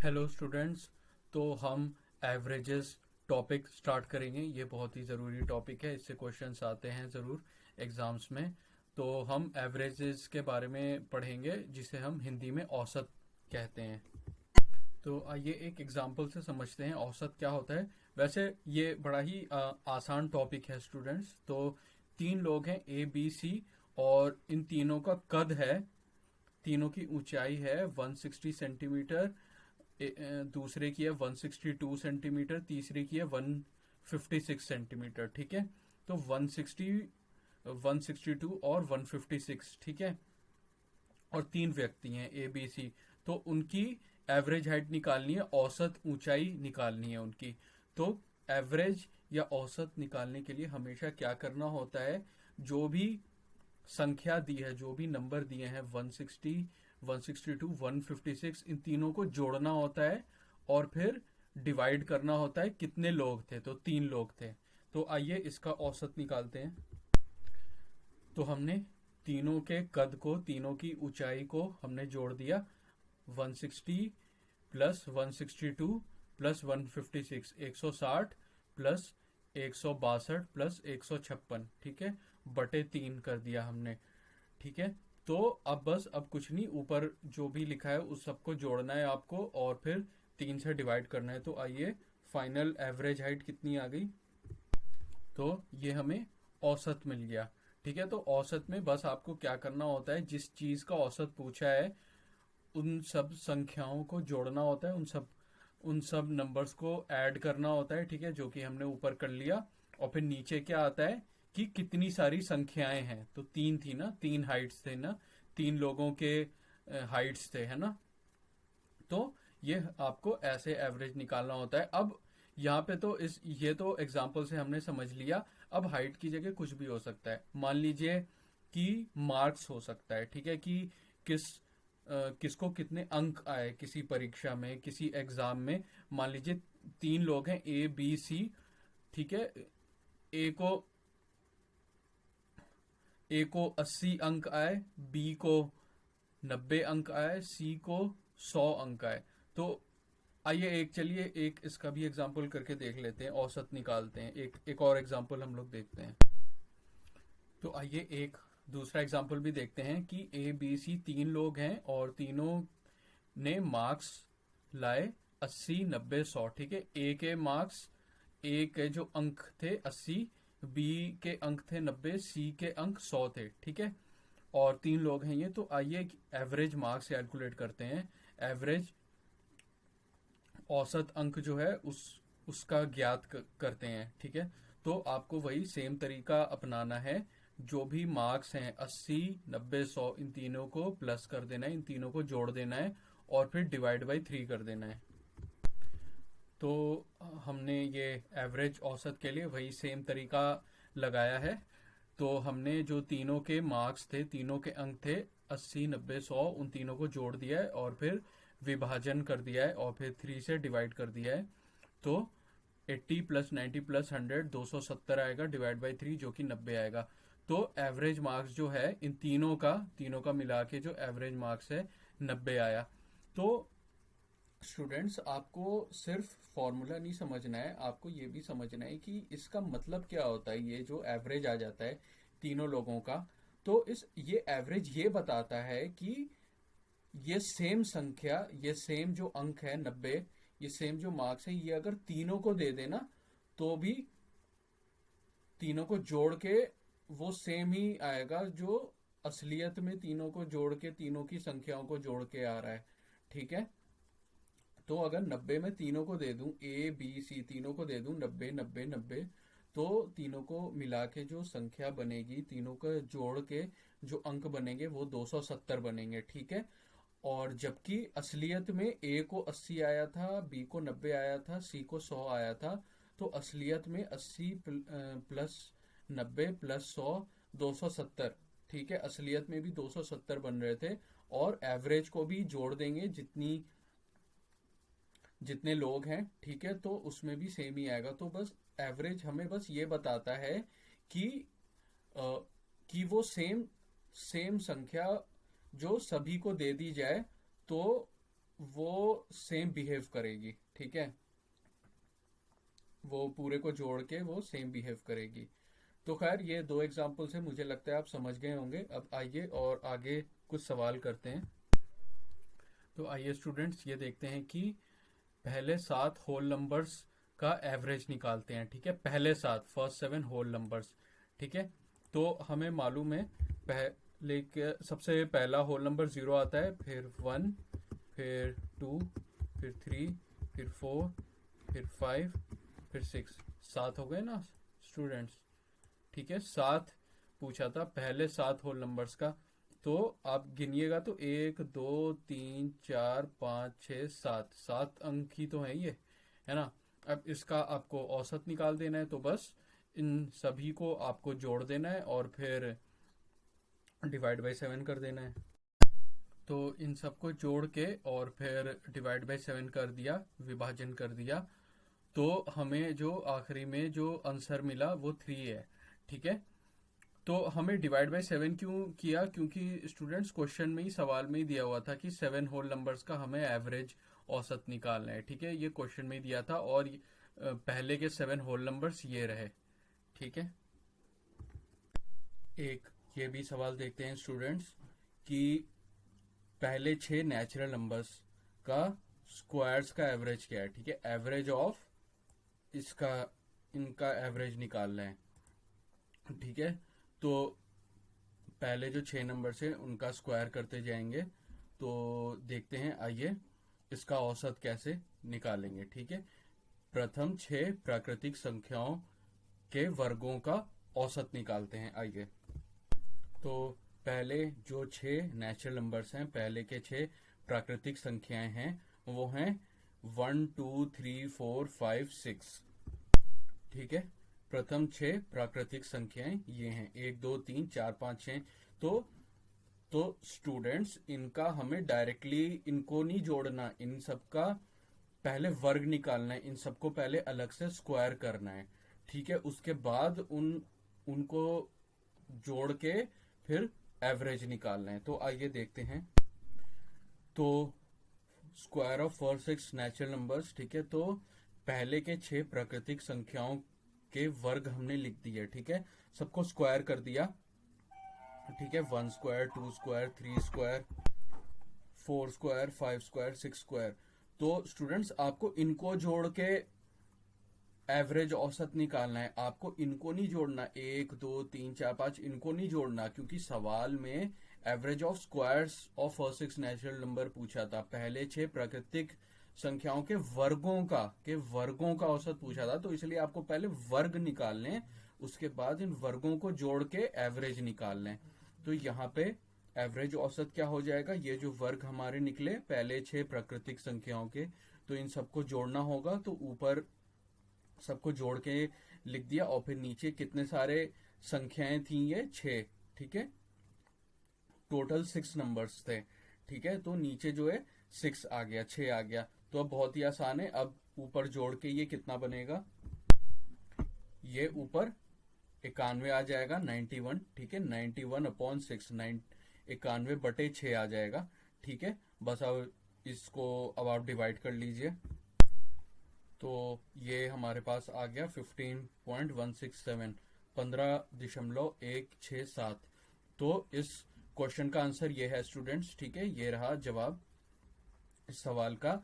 Hello students. तो हम averages topic start करेंगे। ये बहुत ही ज़रूरी टॉपिक है, इससे क्वेश्चंस आते हैं ज़रूर एग्ज़ाम्स में। तो हम एवरेजेस के बारे में पढ़ेंगे, जिसे हम हिंदी में औसत कहते हैं। तो आइए एक एग्जाम्पल से समझते हैं औसत क्या होता है। वैसे ये बड़ा ही आसान टॉपिक है स्टूडेंट्स। तो तीन लोग हैं, ए बी सी, और इन तीनों का कद है, तीनों की ऊंचाई है 160 सेंटीमीटर, दूसरे की है 162 सेंटीमीटर, तीसरे की है 156 सेंटीमीटर। ठीक है, तो 160, 162 और 156। ठीक है, और तीन व्यक्ति हैं ए बी सी। तो उनकी एवरेज हाइट निकालनी है, औसत ऊंचाई निकालनी है उनकी। तो एवरेज या औसत निकालने के लिए हमेशा क्या करना होता है, जो भी संख्या दी है, जो भी नंबर दिए हैं 160, 162, 156, इन तीनों को जोड़ना होता है और फिर डिवाइड करना होता है। कितने लोग थे, तो तीन लोग थे। तो आइए इसका औसत निकालते हैं। तो हमने तीनों के कद को, तीनों की ऊंचाई को हमने जोड़ दिया। 160 प्लस 162 प्लस 156, 160 प्लस 162 प्लस 156। ठीक है, बटे 3 कर दिया हमने। ठीक है, तो अब कुछ नहीं, ऊपर जो भी लिखा है उस सबको जोड़ना है आपको और फिर 3 से डिवाइड करना है। तो आइए, फाइनल एवरेज हाइट कितनी आ गई, तो ये हमें औसत मिल गया। ठीक है, तो औसत में बस आपको क्या करना होता है, जिस चीज का औसत पूछा है उन सब संख्याओं को जोड़ना होता है, उन सब नंबर्स को ऐड करना होता है। ठीक है, जो कि हमने ऊपर कर लिया। और फिर नीचे क्या आता है कि कितनी सारी संख्याएं हैं। तो तीन थी ना, तीन हाइट्स थे ना, तीन लोगों के हाइट्स थे, है ना। तो ये आपको ऐसे एवरेज निकालना होता है। अब यहाँ पे तो ये तो एग्जाम्पल से हमने समझ लिया। अब हाइट की जगह कुछ भी हो सकता है। मान लीजिए कि मार्क्स हो सकता है। ठीक है, कि किसको कितने अंक आए किसी परीक्षा में, किसी एग्जाम में। मान लीजिए तीन लोग हैं, ए बी सी। ठीक है, ए को ए को 80 अंक आए, बी को 90 अंक आए, सी को 100 अंक आए। तो आइए चलिए एक इसका भी एग्जाम्पल करके देख लेते हैं, औसत निकालते हैं। एक और एग्जाम्पल हम लोग देखते हैं। तो आइए एक दूसरा एग्जाम्पल भी देखते हैं कि ए बी सी तीन लोग हैं और तीनों ने मार्क्स लाए 80, 90, 100। ठीक है, ए के मार्क्स, ए के जो अंक थे 80, बी के अंक थे 90, सी के अंक 100 थे। ठीक है, और तीन लोग हैं ये। तो आइए एवरेज मार्क्स कैलकुलेट करते हैं। एवरेज, औसत अंक जो है उसका ज्ञात करते हैं। ठीक है, तो आपको वही सेम तरीका अपनाना है। जो भी मार्क्स हैं 80, 90, 100, इन तीनों को प्लस कर देना है, इन तीनों को जोड़ देना है और फिर डिवाइड बाई 3 कर देना है। तो हमने ये एवरेज औसत के लिए वही सेम तरीका लगाया है। तो हमने जो तीनों के मार्क्स थे, तीनों के अंक थे 80, 90, 100, उन तीनों को जोड़ दिया है और फिर विभाजन कर दिया है और फिर 3 से डिवाइड कर दिया है। तो 80 प्लस 90 प्लस 100, 270 आएगा, डिवाइड बाई 3 जो कि 90 आएगा। तो एवरेज मार्क्स जो है इन तीनों का मिला के जो एवरेज मार्क्स है 90 आया। तो स्टूडेंट्स, आपको सिर्फ फॉर्मूला नहीं समझना है, आपको ये भी समझना है कि इसका मतलब क्या होता है। ये जो एवरेज आ जाता है तीनों लोगों का, तो ये एवरेज ये बताता है कि ये सेम संख्या, ये सेम जो अंक है 90, ये सेम जो मार्क्स है, ये अगर तीनों को दे देना तो भी तीनों को जोड़ के वो सेम ही आएगा, जो असलियत में तीनों को जोड़ के, तीनों की संख्याओं को जोड़ के आ रहा है। ठीक है, तो अगर 90 में तीनों को दे दूं, ए बी सी तीनों को दे दूं 90, 90, 90, तो तीनों को मिला के जो संख्या बनेगी, तीनों को जोड़ के जो अंक बनेंगे वो 270 बनेंगे। ठीक है, और जबकि असलियत में ए को 80 आया था, बी को 90 आया था, सी को 100 आया था। तो असलियत में 80 प्लस 90 प्लस 100, 270। ठीक है, असलियत में भी 270 बन रहे थे। और एवरेज को भी जोड़ देंगे, जितने लोग हैं। ठीक है, तो उसमें भी सेम ही आएगा। तो बस एवरेज हमें बस ये बताता है कि अ, कि वो सेम सेम संख्या जो सभी को दे दी जाए, तो वो सेम बिहेव करेगी, ठीक है, वो पूरे को जोड़ के वो सेम बिहेव करेगी। तो खैर ये दो एग्जाम्पल से मुझे लगता है आप समझ गए होंगे। अब आइए और आगे कुछ सवाल करते हैं। तो आइए स्टूडेंट्स ये देखते हैं कि पहले 7 होल नंबर्स का एवरेज निकालते हैं, ठीक है, पहले 7 फर्स्ट 7 होल नंबर्स, ठीक है। तो हमें मालूम है पहले के सबसे पहला होल नंबर 0 आता है, फिर 1, फिर 2, फिर 3, फिर 4, फिर 5, फिर 6, 7 हो गए ना स्टूडेंट्स, ठीक है। 7 पूछा था पहले 7 होल नंबर्स का। तो आप गिनिएगा तो 1 2 3 4 5 6 7, 7 अंक ही तो है ये, है ना। अब इसका आपको औसत निकाल देना है, तो बस इन सभी को आपको जोड़ देना है और फिर डिवाइड बाय 7 कर देना है। तो इन सबको जोड़ के और फिर डिवाइड बाय 7 कर दिया, विभाजन कर दिया, तो हमें जो आखिरी में जो आंसर मिला वो 3 है, ठीक है। तो हमें डिवाइड बाय 7 क्यों किया, क्योंकि स्टूडेंट्स क्वेश्चन में ही सवाल में ही दिया हुआ था कि 7 होल नंबर्स का हमें एवरेज औसत निकालना है, ठीक है, ये क्वेश्चन में ही दिया था। और पहले के 7 होल नंबर्स ये रहे, ठीक है। एक ये भी सवाल देखते हैं स्टूडेंट्स कि पहले 6 नेचुरल नंबर्स का स्क्वायर्स का एवरेज क्या है, ठीक है, एवरेज ऑफ इसका इनका एवरेज निकालना है, ठीक है। तो पहले जो 6 नंबर से उनका स्क्वायर करते जाएंगे, तो देखते हैं आइए इसका औसत कैसे निकालेंगे, ठीक है। प्रथम 6 प्राकृतिक संख्याओं के वर्गों का औसत निकालते हैं, आइए। तो पहले जो 6 नेचुरल नंबर्स हैं, पहले के 6 प्राकृतिक संख्याएं हैं, वो हैं 1 2 3 4 5 6, ठीक है। प्रथम 6 प्राकृतिक संख्याएं ये हैं 1 2 3 4 5 6। तो स्टूडेंट्स इनका हमें डायरेक्टली इनको नहीं जोड़ना, इन सबका पहले वर्ग निकालना है, इन सबको पहले अलग से स्क्वायर करना है, ठीक है। उसके बाद उनको जोड़ के फिर एवरेज निकालना है। तो आइए देखते हैं। तो square of first 6 natural numbers, ठीक है। तो पहले के 6 प्राकृतिक संख्याओं के वर्ग हमने लिख दिए, ठीक है, सबको स्क्वायर कर दिया, ठीक है। 1 square, 2 square, 3 square, 4 square, 5 square, 6 square. तो स्टूडेंट्स आपको इनको जोड़ के एवरेज औसत निकालना है, आपको इनको नहीं जोड़ना, 1 2 3 4 5 इनको नहीं जोड़ना, क्योंकि सवाल में average of squares of first 6 natural number पूछा था, पहले 6 प्राकृतिक संख्याओं के वर्गों का औसत पूछा था। तो इसलिए आपको पहले वर्ग निकालने, उसके बाद इन वर्गों को जोड़ के एवरेज निकालने। तो यहाँ पे एवरेज औसत क्या हो जाएगा, ये जो वर्ग हमारे निकले पहले 6 प्राकृतिक संख्याओं के, तो इन सबको जोड़ना होगा। तो ऊपर सबको जोड़ के लिख दिया और फिर नीचे कितने सारे संख्याएं थी, ये 6, ठीक है, टोटल 6 नंबर्स थे, ठीक है। तो नीचे जो है 6 आ गया, 6 आ गया। तो अब बहुत ही आसान है, अब ऊपर जोड़ के ये कितना बनेगा, ये ऊपर 91 आ जाएगा, 91, ठीक है, 91/6, 91/6 आ जाएगा, ठीक है। बस अब इसको अब आप डिवाइड कर लीजिए, तो ये हमारे पास आ गया 15.167, 15.167। तो इस क्वेश्चन का आंसर ये है स्टूडेंट्स, ठीक है, ये रहा जवाब इस सवाल का।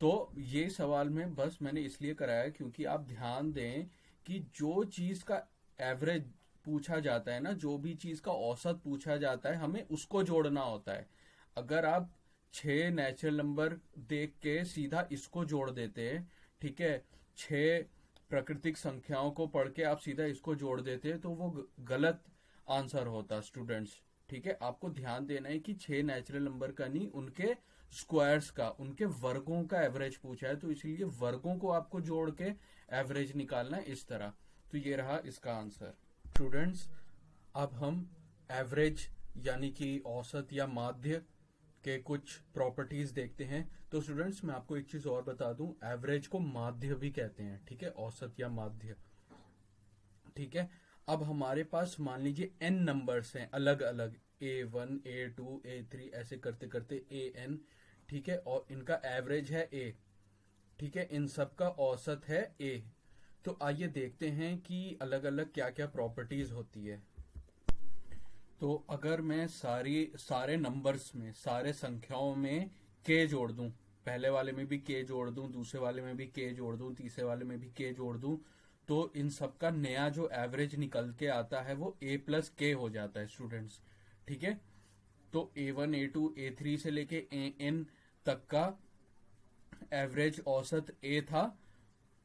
तो ये सवाल में बस मैंने इसलिए कराया क्योंकि आप ध्यान दें कि जो चीज का एवरेज पूछा जाता है ना, जो भी चीज का औसत पूछा जाता है, हमें उसको जोड़ना होता है। अगर आप 6 नेचुरल नंबर देख के सीधा इसको जोड़ देते हैं, ठीक है, 6 प्राकृतिक संख्याओं को पढ़ के आप सीधा इसको जोड़ देते हैं, तो वो गलत आंसर होता स्टूडेंट्स, ठीक है। आपको ध्यान देना है कि 6 नेचुरल नंबर का नहीं, उनके स्क्वायर्स का, उनके वर्गों का एवरेज पूछा है, तो इसलिए वर्गों को आपको जोड़ के एवरेज निकालना है इस तरह। तो ये रहा इसका आंसर स्टूडेंट्स। अब हम एवरेज यानी कि औसत या माध्य के कुछ प्रॉपर्टीज देखते हैं। तो स्टूडेंट्स मैं आपको एक चीज और बता दूं, एवरेज को माध्य भी कहते हैं, ठीक है, औसत या माध्य, ठीक है। अब हमारे पास मान लीजिए n नंबर्स हैं अलग अलग, A1 A2 A3 ऐसे करते करते AN, ठीक है, और इनका एवरेज है ए, ठीक है, इन सब का औसत है ए। तो आइए देखते हैं कि अलग अलग क्या क्या प्रॉपर्टीज होती है। तो अगर मैं सारे नंबर्स में, सारे संख्याओं में के जोड़ दूं, पहले वाले में भी के जोड़ दूं, दूसरे वाले में भी के जोड़ दूं, तीसरे वाले में भी के जोड़ दूं, तो इन सब का नया जो एवरेज निकल के आता है वो ए प्लस के हो जाता है स्टूडेंट्स। ठीक है, तो A1 A2 A3 से लेके AN तक का एवरेज औसत ए था,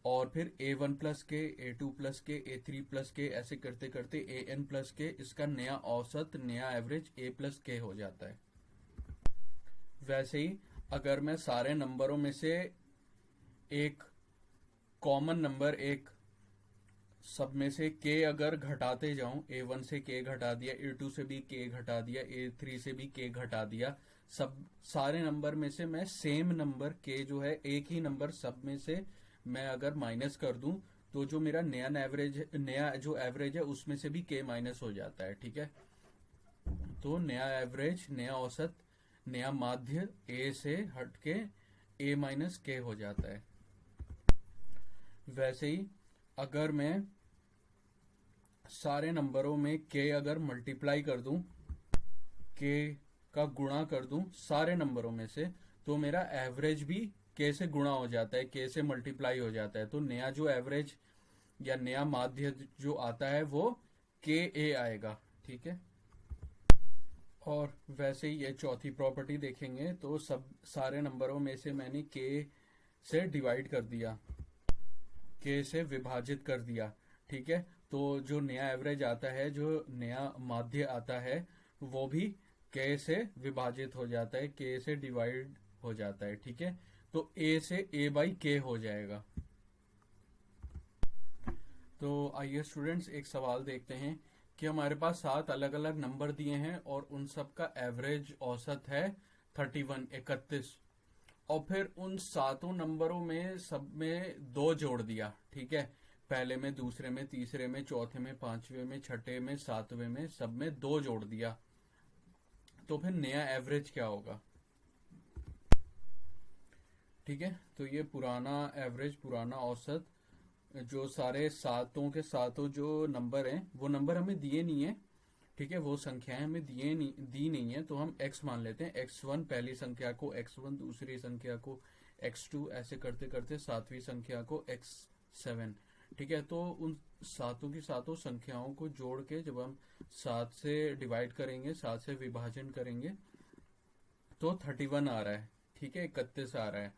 और फिर A1 प्लस के, A2 प्लस के, A3 प्लस के, ऐसे करते करते AN प्लस के, इसका नया औसत, नया एवरेज A प्लस के हो जाता है। वैसे ही अगर मैं सारे नंबरों में से एक कॉमन नंबर, एक सब में से के अगर घटाते जाऊं, A1 से के घटा दिया, A2 से भी के घटा दिया, A3 से भी के घटा दिया, सब सारे नंबर में से मैं सेम नंबर के जो है, एक ही नंबर सब में से मैं अगर माइनस कर दूं, तो जो मेरा नया जो एवरेज है उसमें से भी के माइनस हो जाता है। ठीक है, तो नया एवरेज, नया औसत, नया माध्य ए से हटके ए माइनस के हो जाता है। वैसे ही अगर मैं सारे नंबरों में के अगर मल्टीप्लाई कर दूं, के का गुणा कर दूं सारे नंबरों में से, तो मेरा एवरेज भी के से गुणा हो जाता है, के से मल्टीप्लाई हो जाता है। तो नया जो एवरेज या नया माध्य जो आता है वो के ए आएगा। ठीक है, और वैसे ही ये चौथी प्रॉपर्टी देखेंगे, तो सब सारे नंबरों में से मैंने के से डिवाइड कर दिया, के से विभाजित कर दिया। ठीक है, तो जो नया एवरेज आता है, जो नया माध्य आता है, वो भी के से विभाजित हो जाता है, के से डिवाइड हो जाता है। ठीक है, तो ए से ए बाई के हो जाएगा। तो आइए स्टूडेंट्स एक सवाल देखते हैं कि हमारे पास 7 अलग अलग नंबर दिए हैं और उन सब का एवरेज औसत है 31, और फिर उन सातों नंबरों में सब में 2 जोड़ दिया। ठीक है, पहले में, दूसरे में, तीसरे में, चौथे में, पांचवे में, छठे में, सातवें में, सब में 2 जोड़ दिया, तो फिर नया एवरेज क्या होगा। ठीक है, तो ये पुराना एवरेज, पुराना औसत, जो सारे सातों के सातों जो नंबर हैं, वो नंबर हमें दिए नहीं है। ठीक है, वो संख्याएं हमें दी नहीं है, तो हम x मान लेते हैं। x1 पहली संख्या को x1, दूसरी संख्या को x2, ऐसे करते करते सातवीं संख्या को x7। ठीक है, तो उन सातों की सातों संख्याओं को जोड़ के जब हम 7 से डिवाइड करेंगे, 7 से विभाजन करेंगे, तो 31 आ रहा है। ठीक है, 31 आ रहा है।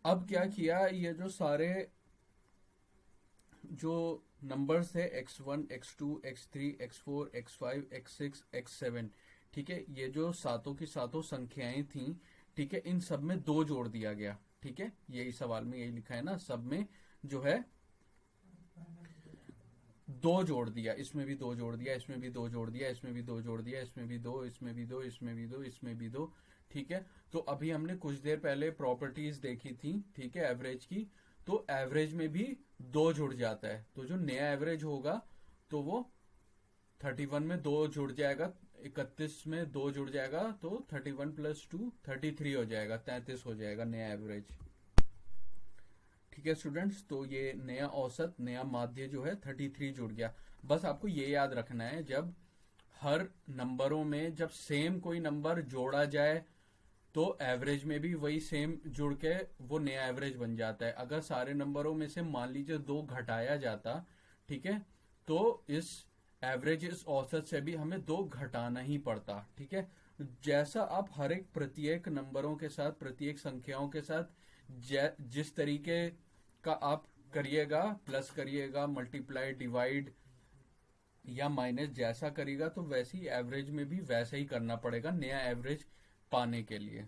अब क्या किया, ये जो सारे जो नंबर्स थे x1, x2, x3, x4, x5, x6, x7, ठीक है, ये जो सातों की सातों संख्याएं थी, ठीक है, इन सब में 2 जोड़ दिया गया। ठीक है, यही सवाल में यही लिखा है ना, सब में जो है 2 जोड़ दिया, इसमें भी 2 जोड़ दिया, इसमें भी 2 जोड़ दिया, इसमें भी 2 जोड़ दिया, इसमें भी 2, इसमें भी 2, इसमें भी 2, इसमें भी 2। ठीक है, तो अभी हमने कुछ देर पहले प्रॉपर्टीज देखी थी, ठीक है, एवरेज की, तो एवरेज में भी 2 जुड़ जाता है, तो जो नया एवरेज होगा तो वो 31 में 2 जुड़ जाएगा, 31 में 2 जुड़ जाएगा, तो 31 प्लस 2 33 हो जाएगा, 33 हो जाएगा नया एवरेज। ठीक है स्टूडेंट्स, तो ये नया औसत, नया माध्य जो है 33 जुड़ गया। बस आपको ये याद रखना है, जब हर नंबरों में जब सेम कोई नंबर जोड़ा जाए, तो एवरेज में भी वही सेम जुड़ के वो नया एवरेज बन जाता है। अगर सारे नंबरों में से मान लीजिए 2 घटाया जाता, ठीक है, तो इस एवरेज, इस औसत से भी हमें 2 घटाना ही पड़ता। ठीक है, जैसा आप हर एक प्रत्येक नंबरों के साथ, प्रत्येक संख्याओं के साथ जिस तरीके का आप करिएगा, प्लस करिएगा, मल्टीप्लाई, डिवाइड या माइनस जैसा करिएगा, तो वैसे ही एवरेज में भी वैसा ही करना पड़ेगा नया एवरेज पाने के लिए।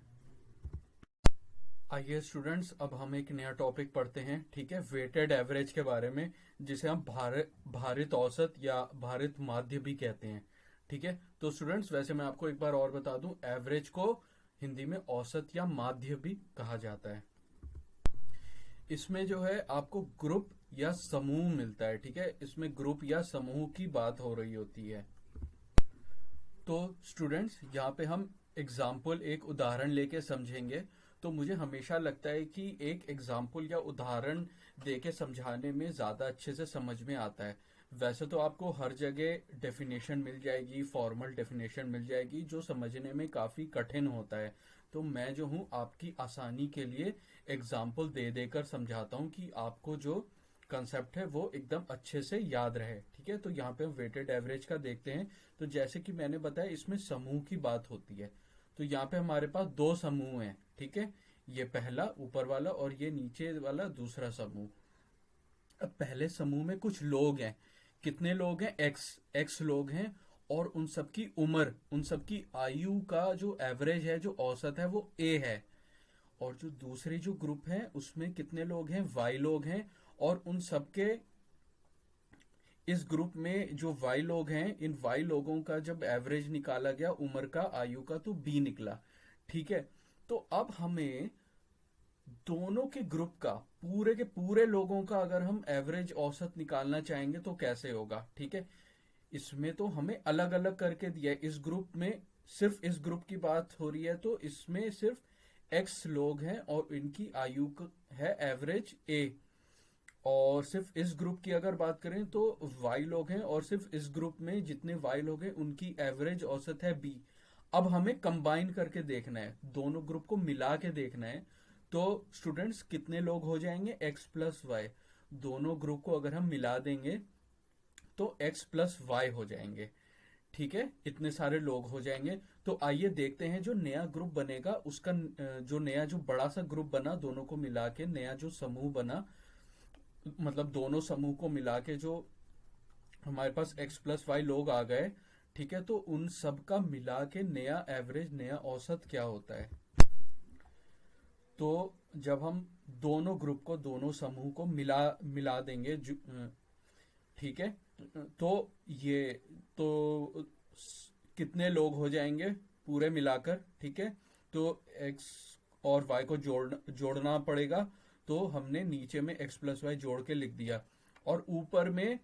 आइए स्टूडेंट्स, अब हम एक नया टॉपिक पढ़ते हैं। ठीक है, वेटेड एवरेज के बारे में, जिसे हम भारित औसत या भारित माध्य भी कहते हैं। ठीक है, तो स्टूडेंट्स वैसे मैं आपको एक बार और बता दूं, एवरेज को हिंदी में औसत या माध्य भी कहा जाता है। इसमें जो है आपको ग्रुप या समूह मिलता है। ठीक है, इसमें ग्रुप या समूह की बात हो रही होती है। तो स्टूडेंट्स यहाँ पे हम एग्जाम्पल एक उदाहरण लेके समझेंगे तो मुझे हमेशा लगता है कि एक एग्जाम्पल या उदाहरण देके समझाने में ज़्यादा अच्छे से समझ में आता है। वैसे तो आपको हर जगह डेफिनेशन मिल जाएगी, फॉर्मल डेफिनेशन मिल जाएगी जो समझने में काफ़ी कठिन होता है। तो मैं जो हूँ आपकी आसानी के लिए एग्जाम्पल दे देकर समझाता हूँ कि आपको जो कंसेप्ट है वो एकदम अच्छे से याद रहे। ठीक है, तो यहाँ पे हम वेटेड एवरेज का देखते हैं। तो जैसे कि मैंने बताया इसमें समूह की बात होती है। तो यहाँ पे हमारे पास दो समूह हैं। ठीक है, ये पहला ऊपर वाला और ये नीचे वाला दूसरा समूह। अब पहले समूह में कुछ लोग हैं। कितने लोग हैं? एक्स एक्स लोग हैं। और उन सबकी उम्र, उन सबकी आयु का जो एवरेज है, जो औसत है, वो ए है। और जो दूसरी जो ग्रुप है उसमें कितने लोग हैं? वाई लोग हैं। और उन सबके इस ग्रुप में जो वाई लोग हैं, इन वाई लोगों का जब एवरेज निकाला गया उम्र का, आयु का, तो बी निकला। ठीक है, तो अब हमें दोनों के ग्रुप का, पूरे के पूरे लोगों का अगर हम एवरेज औसत निकालना चाहेंगे तो कैसे होगा? ठीक है, इसमें तो हमें अलग अलग करके दिया है। इस ग्रुप में सिर्फ इस ग्रुप की बात हो रही है तो इसमें सिर्फ एक्स लोग हैं और इनकी आयु है एवरेज ए। और सिर्फ इस ग्रुप की अगर बात करें तो वाई लोग हैं और सिर्फ इस ग्रुप में जितने वाई लोग हैं उनकी एवरेज औसत है बी। अब हमें कंबाइन करके देखना है, दोनों ग्रुप को मिला के देखना है। तो स्टूडेंट्स कितने लोग हो जाएंगे? X plus Y. दोनों ग्रुप को अगर हम मिला देंगे तो एक्स प्लस वाई हो जाएंगे। ठीक है, इतने सारे लोग हो जाएंगे। तो आइए देखते हैं जो नया ग्रुप बनेगा उसका, जो नया जो बड़ा सा ग्रुप बना, दोनों को मिला के नया जो समूह बना, मतलब दोनों समूह को मिला के जो हमारे पास एक्स प्लस वाई लोग आ गए। ठीक है, तो उन सब का मिला के नया एवरेज, नया औसत क्या होता है? तो जब हम दोनों ग्रुप को, दोनों समूह को मिला मिला देंगे, ठीक है, तो ये तो कितने लोग हो जाएंगे पूरे मिलाकर? ठीक है, तो एक्स और वाई को जोड़ना पड़ेगा। तो हमने नीचे में एक्स प्लस वाई जोड़ के लिख दिया और ऊपर में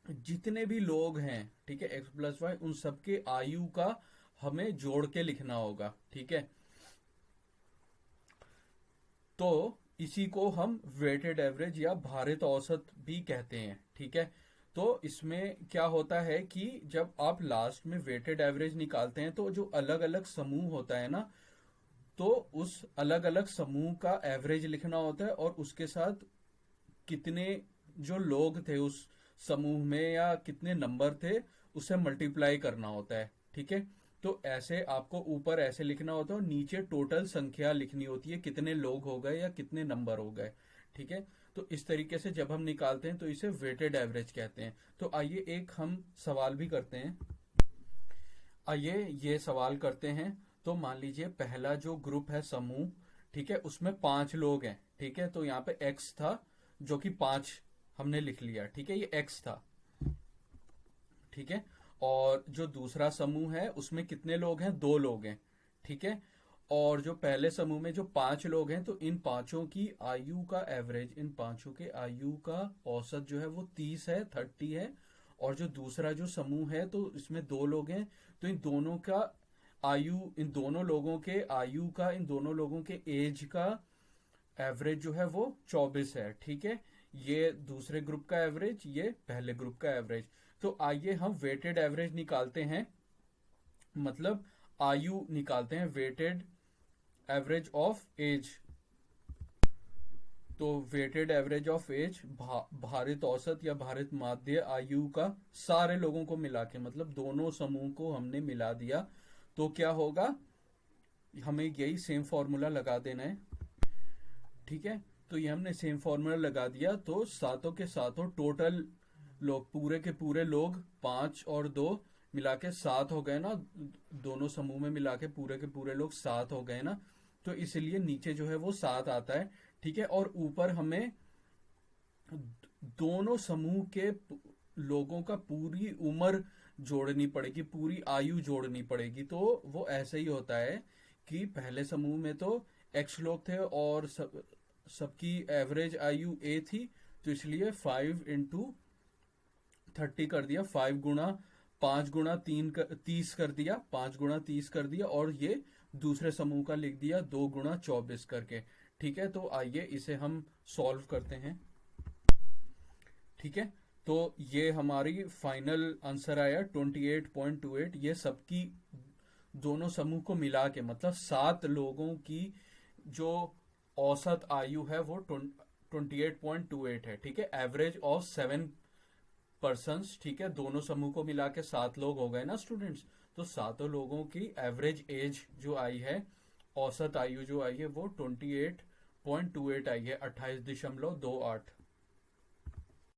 जितने भी लोग हैं, ठीक है, एक्स प्लस वाई, उन सबके आयु का हमें जोड़ के लिखना होगा। ठीक है, तो इसी को हम वेटेड एवरेज या भारित औसत भी कहते हैं। ठीक है, तो इसमें क्या होता है कि जब आप लास्ट में वेटेड एवरेज निकालते हैं तो जो अलग अलग समूह होता है ना, तो उस अलग अलग समूह का एवरेज लिखना होता है और उसके साथ कितने जो लोग थे उस समूह में या कितने नंबर थे उससे मल्टीप्लाई करना होता है। ठीक है, तो ऐसे आपको ऊपर ऐसे लिखना होता है और नीचे टोटल संख्या लिखनी होती है, कितने लोग हो गए या कितने नंबर हो गए। ठीक है, तो इस तरीके से जब हम निकालते हैं तो इसे वेटेड एवरेज कहते हैं। तो आइए एक हम सवाल भी करते हैं। आइए ये सवाल करते हैं। तो मान लीजिए पहला जो ग्रुप है, समूह, ठीक है, उसमें 5 लोग हैं। ठीक है, तो यहाँ पे एक्स था जो कि 5 हमने लिख लिया। ठीक है, ये एक्स था। ठीक है, और जो दूसरा समूह है उसमें कितने लोग हैं? 2 लोग हैं। ठीक है, और जो पहले समूह में जो 5 लोग हैं तो इन पांचों की आयु का एवरेज, इन पांचों के आयु का औसत जो है वो 30 है, 30 है। और जो दूसरा जो समूह है तो इसमें 2 लोग हैं, तो इन दोनों का आयु, इन दोनों लोगों के आयु का, इन दोनों लोगों के एज का एवरेज जो है वो 24 है। ठीक है, ये दूसरे ग्रुप का एवरेज, ये पहले ग्रुप का एवरेज। तो आइए हम वेटेड एवरेज निकालते हैं, मतलब आयु निकालते हैं, वेटेड एवरेज ऑफ एज। तो वेटेड एवरेज ऑफ एज, भारित औसत या भारित माध्य आयु का सारे लोगों को मिला के, मतलब दोनों समूह को हमने मिला दिया तो क्या होगा? हमें यही सेम फॉर्मूला लगा देना है। ठीक है, तो ये हमने सेम फॉर्मूला लगा दिया तो सातों के सातों टोटल लोग, पूरे के पूरे लोग, 5 और 2 मिला के 7 हो गए ना, दोनों समूह में मिला के पूरे के पूरे लोग 7 हो गए ना, तो इसलिए नीचे जो है वो 7 आता है। ठीक है, और ऊपर हमें दोनों समूह के लोगों का पूरी उम्र जोड़नी पड़ेगी, पूरी आयु जोड़नी पड़ेगी। तो वो ऐसे ही होता है कि पहले समूह में तो एक्स लोग थे और सबकी एवरेज आयु ए थी, तो इसलिए 5 इंटू 30 कर दिया, 5 गुणा 30 कर दिया, 5 × 30 कर दिया, और ये दूसरे समूह का लिख दिया 2 × 24 करके। ठीक है, तो आइए इसे हम सॉल्व करते हैं। ठीक है, तो ये हमारी फाइनल आंसर आया 28.28। ये सबकी दोनों समूह को मिला के, मतलब 7 लोगों की जो औसत आयु है वो 28.28 है। ठीक है, एवरेज ऑफ 7 पर्सन्स। ठीक है, दोनों समूह को मिला के 7 लोग हो गए ना स्टूडेंट्स। तो 7 लोगों की एवरेज एज जो आई है, औसत आयु जो आई है, वो 28.28 आई है, 28.28।